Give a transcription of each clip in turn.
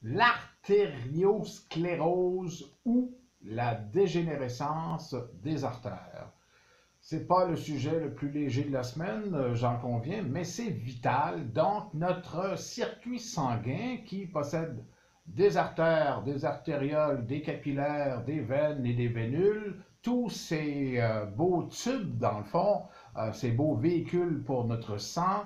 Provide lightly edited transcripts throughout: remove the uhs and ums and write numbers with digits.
l'artériosclérose ou la dégénérescence des artères. C'est pas le sujet le plus léger de la semaine, j'en conviens, mais c'est vital. Donc, notre circuit sanguin qui possède des artères, des artérioles, des capillaires, des veines et des vénules, tous ces beaux tubes, dans le fond, ces beaux véhicules pour notre sang,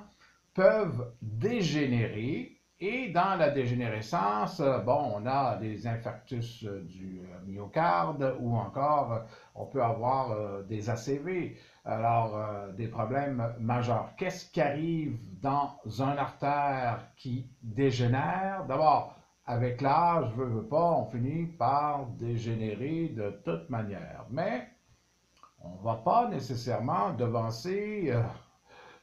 peuvent dégénérer. Et dans la dégénérescence, bon, on a des infarctus du myocarde ou encore on peut avoir des ACV, alors des problèmes majeurs. Qu'est-ce qui arrive dans un artère qui dégénère? D'abord, avec l'âge, veut pas, on finit par dégénérer de toute manière. Mais on ne va pas nécessairement devancer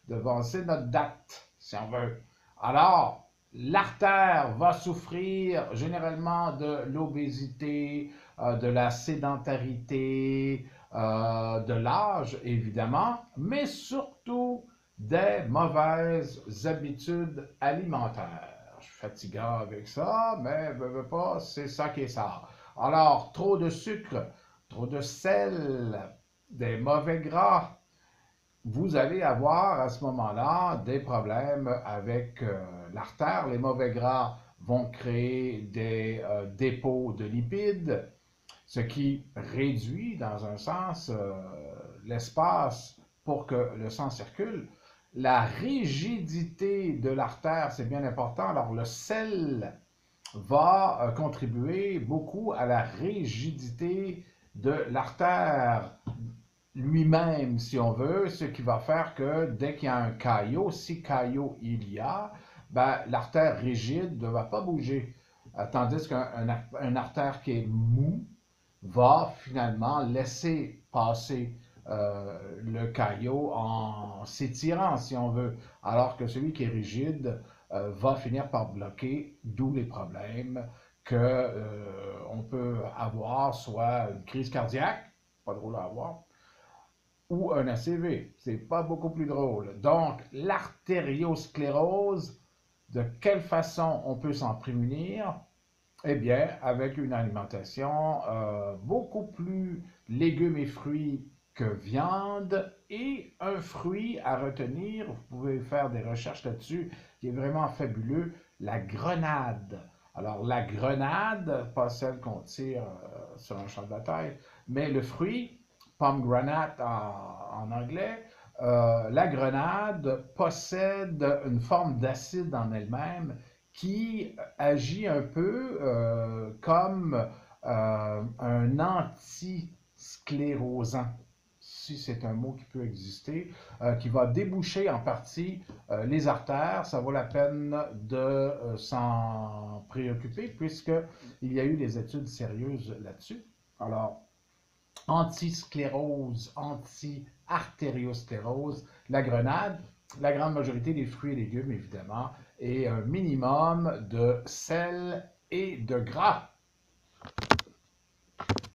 notre date, si on veut. Alors, l'artère va souffrir généralement de l'obésité, de la sédentarité, de l'âge, évidemment, mais surtout des mauvaises habitudes alimentaires. Je suis fatigant avec ça, mais veux pas, c'est ça qui est ça. Alors, trop de sucre, trop de sel, des mauvais gras, vous allez avoir à ce moment-là des problèmes avec l'artère. Les mauvais gras vont créer des dépôts de lipides, ce qui réduit dans un sens l'espace pour que le sang circule. La rigidité de l'artère, c'est bien important. Alors le sel va contribuer beaucoup à la rigidité de l'artère lui-même, si on veut, ce qui va faire que dès qu'il y a un caillot, si caillot il y a, ben, l'artère rigide ne va pas bouger. Tandis qu'un artère qui est mou va finalement laisser passer le caillot en s'étirant, si on veut, alors que celui qui est rigide va finir par bloquer, d'où les problèmes qu'on peut avoir, soit une crise cardiaque, pas drôle à avoir, ou un ACV. C'est pas beaucoup plus drôle. Donc, l'artériosclérose, de quelle façon on peut s'en prémunir? Eh bien, avec une alimentation beaucoup plus légumes et fruits que viande et un fruit à retenir, vous pouvez faire des recherches là-dessus, qui est vraiment fabuleux, la grenade. Alors, la grenade, pas celle qu'on tire sur un champ de bataille, mais le fruit, pomegranate en anglais, la grenade possède une forme d'acide en elle-même qui agit un peu comme un antisclérosant, si c'est un mot qui peut exister, qui va déboucher en partie les artères. Ça vaut la peine de s'en préoccuper puisqu'il y a eu des études sérieuses là-dessus. Alors, antisclérose, anti-artériosclérose, la grenade, la grande majorité des fruits et légumes, évidemment, et un minimum de sel et de gras.